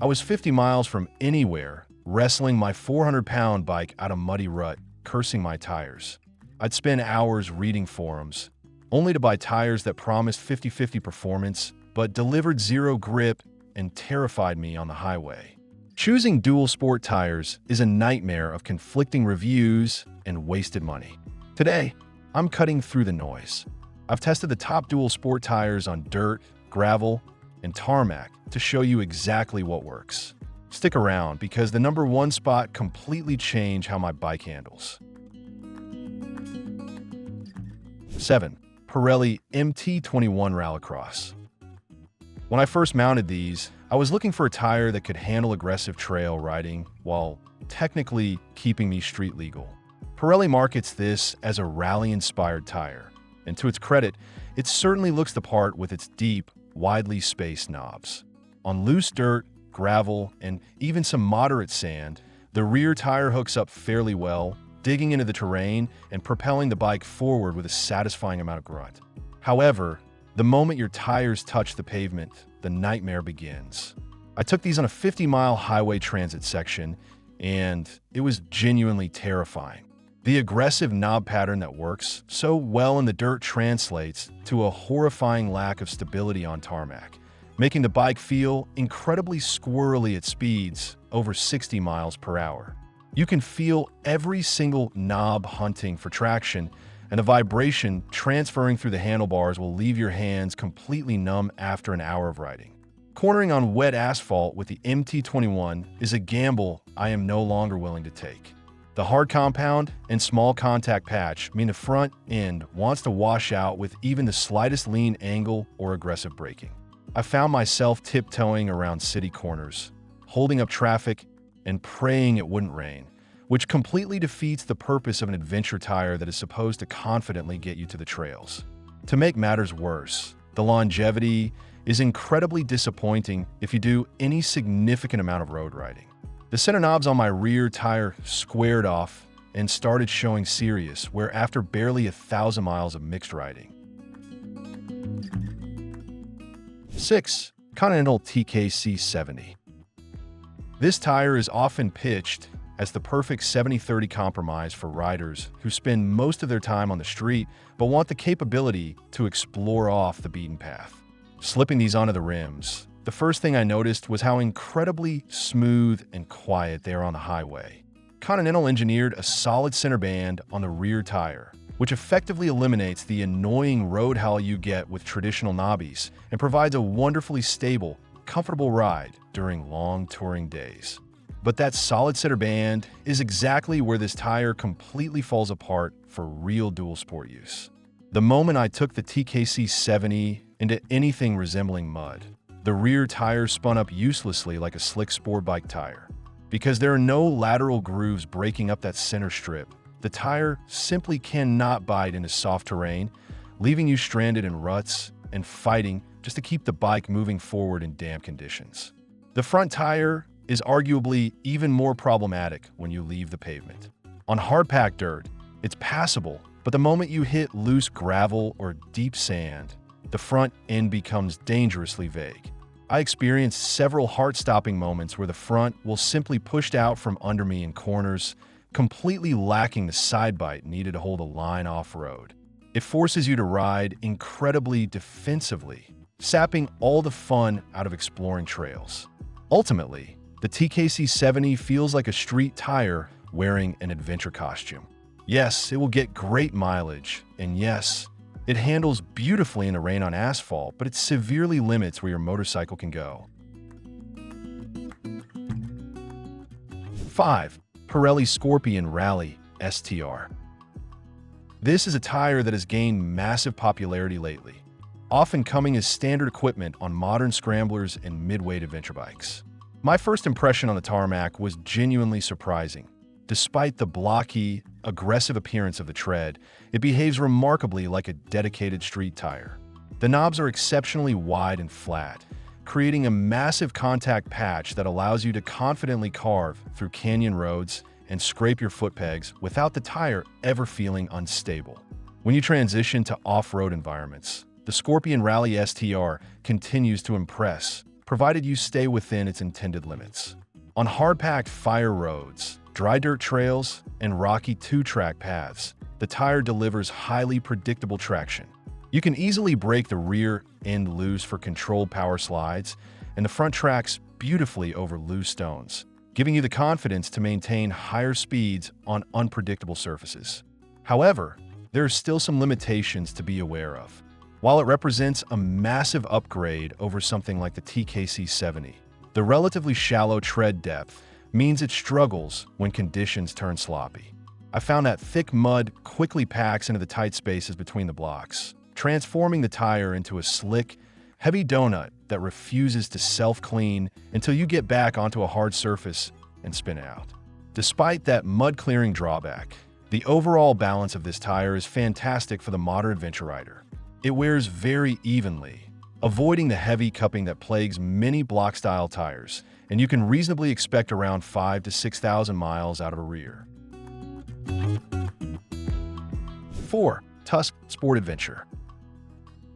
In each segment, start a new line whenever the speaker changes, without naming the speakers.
I was 50 miles from anywhere, wrestling my 400-pound bike out of muddy rut, cursing my tires. I'd spend hours reading forums, only to buy tires that promised 50-50 performance, but delivered zero grip and terrified me on the highway. Choosing dual sport tires is a nightmare of conflicting reviews and wasted money. Today, I'm cutting through the noise. I've tested the top dual sport tires on dirt, gravel, and tarmac to show you exactly what works. Stick around because the number one spot completely changed how my bike handles. 7. Pirelli MT 21 Rallycross. When I first mounted these, I was looking for a tire that could handle aggressive trail riding while technically keeping me street legal. Pirelli markets this as a rally-inspired tire, and to its credit, it certainly looks the part with its deep, widely spaced knobs. On loose dirt, gravel, and even some moderate sand, the rear tire hooks up fairly well, digging into the terrain and propelling the bike forward with a satisfying amount of grunt. However, the moment your tires touch the pavement, the nightmare begins. I took these on a 50-mile highway transit section, and it was genuinely terrifying. The aggressive knob pattern that works so well in the dirt translates to a horrifying lack of stability on tarmac, making the bike feel incredibly squirrely at speeds over 60 miles per hour. You can feel every single knob hunting for traction, and the vibration transferring through the handlebars will leave your hands completely numb after an hour of riding. Cornering on wet asphalt with the MT21 is a gamble I am no longer willing to take. The hard compound and small contact patch mean the front end wants to wash out with even the slightest lean angle or aggressive braking. I found myself tiptoeing around city corners, holding up traffic, and praying it wouldn't rain, which completely defeats the purpose of an adventure tire that is supposed to confidently get you to the trails. To make matters worse, the longevity is incredibly disappointing if you do any significant amount of road riding. The center knobs on my rear tire squared off and started showing serious wear after barely 1,000 miles of mixed riding. 6. Continental TKC 70. This tire is often pitched as the perfect 70-30 compromise for riders who spend most of their time on the street but want the capability to explore off the beaten path. Slipping these onto the rims, the first thing I noticed was how incredibly smooth and quiet they are on the highway. Continental engineered a solid center band on the rear tire, which effectively eliminates the annoying road howl you get with traditional knobbies and provides a wonderfully stable, comfortable ride during long touring days. But that solid center band is exactly where this tire completely falls apart for real dual sport use. The moment I took the TKC 70 into anything resembling mud, the rear tire spun up uselessly like a slick sport bike tire. Because there are no lateral grooves breaking up that center strip, the tire simply cannot bite into soft terrain, leaving you stranded in ruts and fighting just to keep the bike moving forward in damp conditions. The front tire is arguably even more problematic when you leave the pavement. On hard-packed dirt, it's passable, but the moment you hit loose gravel or deep sand, the front end becomes dangerously vague. I experienced several heart-stopping moments where the front will simply push out from under me in corners, completely lacking the side bite needed to hold a line off-road. It forces you to ride incredibly defensively, sapping all the fun out of exploring trails. Ultimately, the TKC 70 feels like a street tire wearing an adventure costume. Yes, it will get great mileage, and yes, it handles beautifully in the rain on asphalt, but it severely limits where your motorcycle can go. 5. Pirelli Scorpion Rally STR. This is a tire that has gained massive popularity lately, often coming as standard equipment on modern scramblers and mid-weight adventure bikes. My first impression on the tarmac was genuinely surprising. Despite the blocky, aggressive appearance of the tread, it behaves remarkably like a dedicated street tire. The knobs are exceptionally wide and flat, creating a massive contact patch that allows you to confidently carve through canyon roads and scrape your foot pegs without the tire ever feeling unstable. When you transition to off-road environments, the Scorpion Rally STR continues to impress, provided you stay within its intended limits. On hard-packed fire roads, dry dirt trails, and rocky two-track paths, the tire delivers highly predictable traction. You can easily break the rear end loose for controlled power slides, and the front tracks beautifully over loose stones, giving you the confidence to maintain higher speeds on unpredictable surfaces. However, there are still some limitations to be aware of. While it represents a massive upgrade over something like the TKC 70, the relatively shallow tread depth means it struggles when conditions turn sloppy. I found that thick mud quickly packs into the tight spaces between the blocks, transforming the tire into a slick, heavy donut that refuses to self-clean until you get back onto a hard surface and spin out. Despite that mud-clearing drawback, the overall balance of this tire is fantastic for the modern adventure rider. It wears very evenly, avoiding the heavy cupping that plagues many block-style tires, and you can reasonably expect around 5,000 to 6,000 miles out of a rear. 4. Tusk Sport Adventure.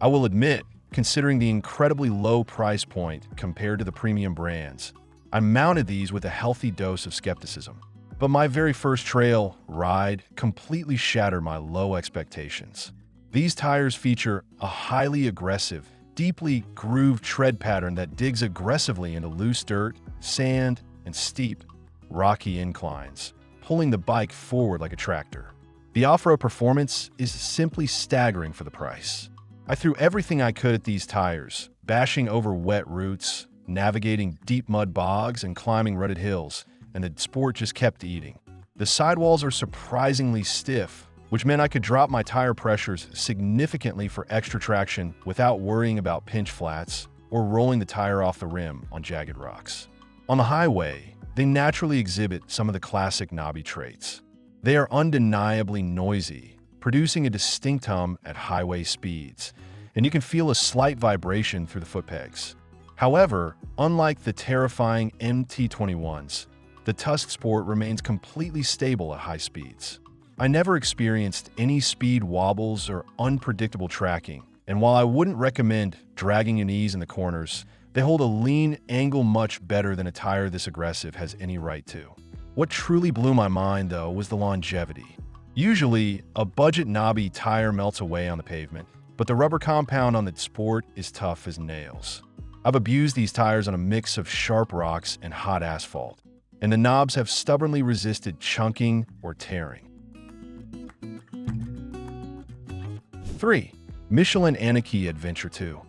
I will admit, considering the incredibly low price point compared to the premium brands, I mounted these with a healthy dose of skepticism. But my very first trail ride completely shattered my low expectations. These tires feature a highly aggressive, deeply grooved tread pattern that digs aggressively into loose dirt, sand, and steep, rocky inclines, pulling the bike forward like a tractor. The off-road performance is simply staggering for the price. I threw everything I could at these tires, bashing over wet roots, navigating deep mud bogs, and climbing rutted hills, and the Dsport just kept eating. The sidewalls are surprisingly stiff, which meant I could drop my tire pressures significantly for extra traction without worrying about pinch flats or rolling the tire off the rim on jagged rocks. On the highway, they naturally exhibit some of the classic knobby traits. They are undeniably noisy, producing a distinct hum at highway speeds, and you can feel a slight vibration through the foot pegs. However, unlike the terrifying MT21s, the Tusk Sport remains completely stable at high speeds. I never experienced any speed wobbles or unpredictable tracking, and while I wouldn't recommend dragging your knees in the corners, they hold a lean angle much better than a tire this aggressive has any right to. What truly blew my mind, though, was the longevity. Usually, a budget knobby tire melts away on the pavement, but the rubber compound on the Dsport is tough as nails. I've abused these tires on a mix of sharp rocks and hot asphalt, and the knobs have stubbornly resisted chunking or tearing. 3. Michelin Anakee Adventure 2.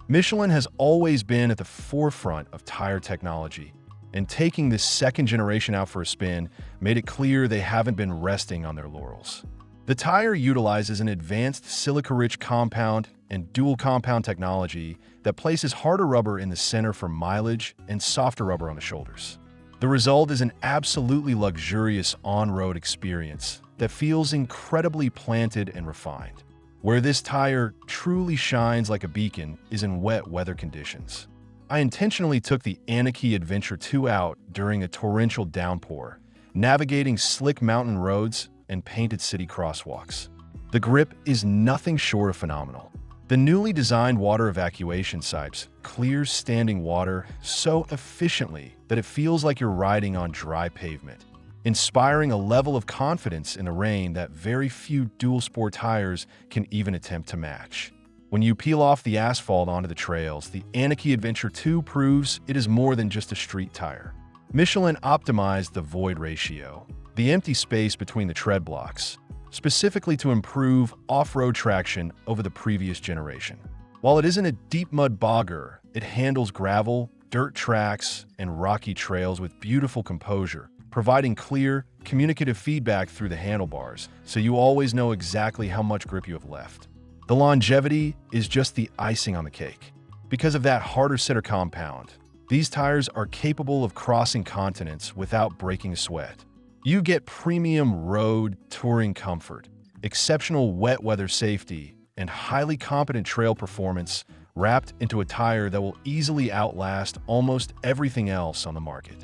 Michelin has always been at the forefront of tire technology, and taking this second generation out for a spin made it clear they haven't been resting on their laurels. The tire utilizes an advanced silica-rich compound and dual compound technology that places harder rubber in the center for mileage and softer rubber on the shoulders. The result is an absolutely luxurious on-road experience that feels incredibly planted and refined. Where this tire truly shines like a beacon is in wet weather conditions. I intentionally took the Anakee Adventure 2 out during a torrential downpour, navigating slick mountain roads and painted city crosswalks. The grip is nothing short of phenomenal. The newly designed water evacuation sipes clears standing water so efficiently that it feels like you're riding on dry pavement, inspiring a level of confidence in the rain that very few dual-sport tires can even attempt to match. When you peel off the asphalt onto the trails, the Anakee Adventure 2 proves it is more than just a street tire. Michelin optimized the void ratio, the empty space between the tread blocks, specifically to improve off-road traction over the previous generation. While it isn't a deep mud bogger, it handles gravel, dirt tracks, and rocky trails with beautiful composure, providing clear, communicative feedback through the handlebars, so you always know exactly how much grip you have left. The longevity is just the icing on the cake. Because of that harder center compound, these tires are capable of crossing continents without breaking a sweat. You get premium road touring comfort, exceptional wet weather safety, and highly competent trail performance wrapped into a tire that will easily outlast almost everything else on the market.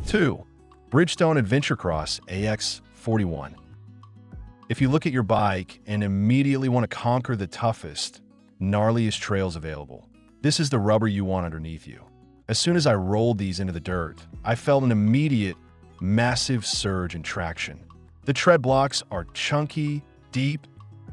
2. Bridgestone Adventurecross AX41. If you look at your bike and immediately want to conquer the toughest, gnarliest trails available. This is the rubber you want underneath you. As soon as I rolled these into the dirt, I felt an immediate, massive surge in traction. The tread blocks are chunky, deep,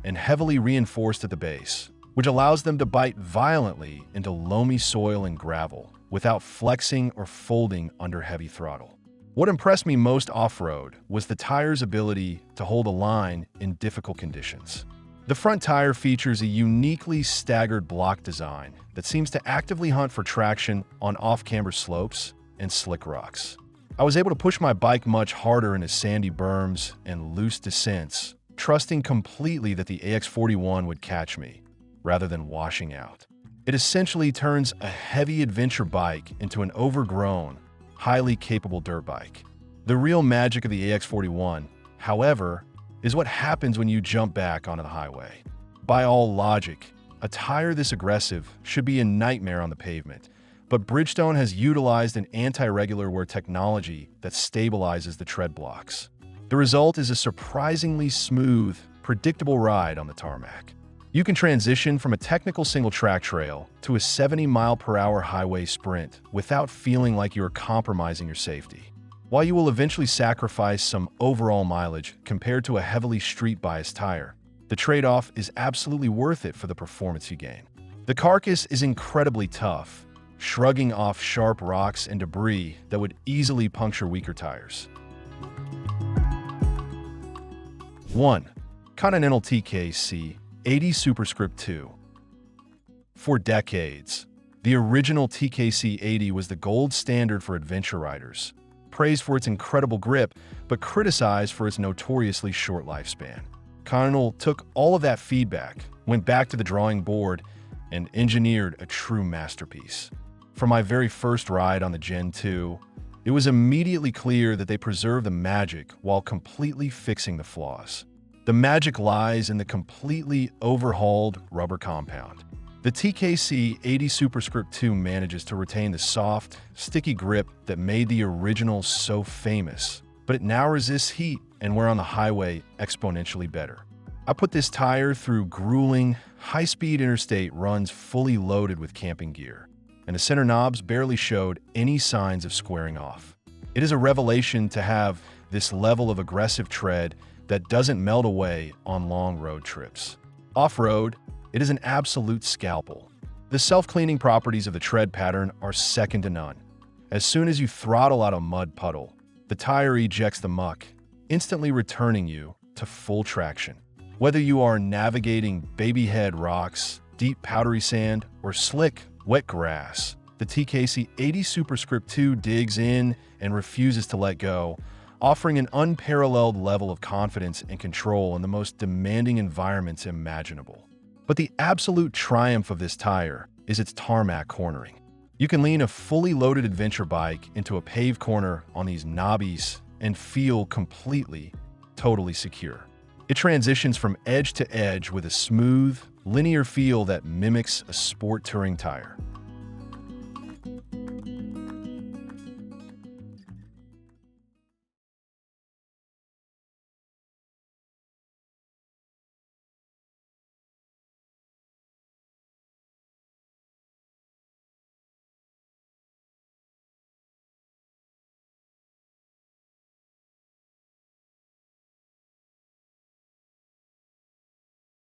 and heavily reinforced at the base, which allows them to bite violently into loamy soil and gravel without flexing or folding under heavy throttle. What impressed me most off-road was the tire's ability to hold a line in difficult conditions. The front tire features a uniquely staggered block design that seems to actively hunt for traction on off-camber slopes and slick rocks. I was able to push my bike much harder into sandy berms and loose descents, trusting completely that the AX41 would catch me, rather than washing out. It essentially turns a heavy adventure bike into an overgrown, highly capable dirt bike. The real magic of the AX41, however, is what happens when you jump back onto the highway. By all logic, a tire this aggressive should be a nightmare on the pavement, but Bridgestone has utilized an anti-regular wear technology that stabilizes the tread blocks. The result is a surprisingly smooth, predictable ride on the tarmac. You can transition from a technical single-track trail to a 70-mile-per-hour highway sprint without feeling like you are compromising your safety. While you will eventually sacrifice some overall mileage compared to a heavily street-biased tire, the trade-off is absolutely worth it for the performance you gain. The carcass is incredibly tough, shrugging off sharp rocks and debris that would easily puncture weaker tires. 1. Continental TKC 80 Superscript 2. For decades, the original TKC 80 was the gold standard for adventure riders, praised for its incredible grip, but criticized for its notoriously short lifespan. Continental took all of that feedback, went back to the drawing board, and engineered a true masterpiece. For my very first ride on the Gen 2, it was immediately clear that they preserved the magic while completely fixing the flaws. The magic lies in the completely overhauled rubber compound. The TKC 80 Superscript 2 manages to retain the soft, sticky grip that made the original so famous, but it now resists heat and wear on the highway exponentially better. I put this tire through grueling, high-speed interstate runs fully loaded with camping gear, and the center knobs barely showed any signs of squaring off. It is a revelation to have this level of aggressive tread that doesn't melt away on long road trips. Off-road, it is an absolute scalpel. The self-cleaning properties of the tread pattern are second to none. As soon as you throttle out a mud puddle, the tire ejects the muck, instantly returning you to full traction. Whether you are navigating babyhead rocks, deep powdery sand, or slick, wet grass, the TKC 80 Superscript 2 digs in and refuses to let go, offering an unparalleled level of confidence and control in the most demanding environments imaginable. But the absolute triumph of this tire is its tarmac cornering. You can lean a fully loaded adventure bike into a paved corner on these knobbies and feel completely, totally secure. It transitions from edge to edge with a smooth, linear feel that mimics a sport touring tire.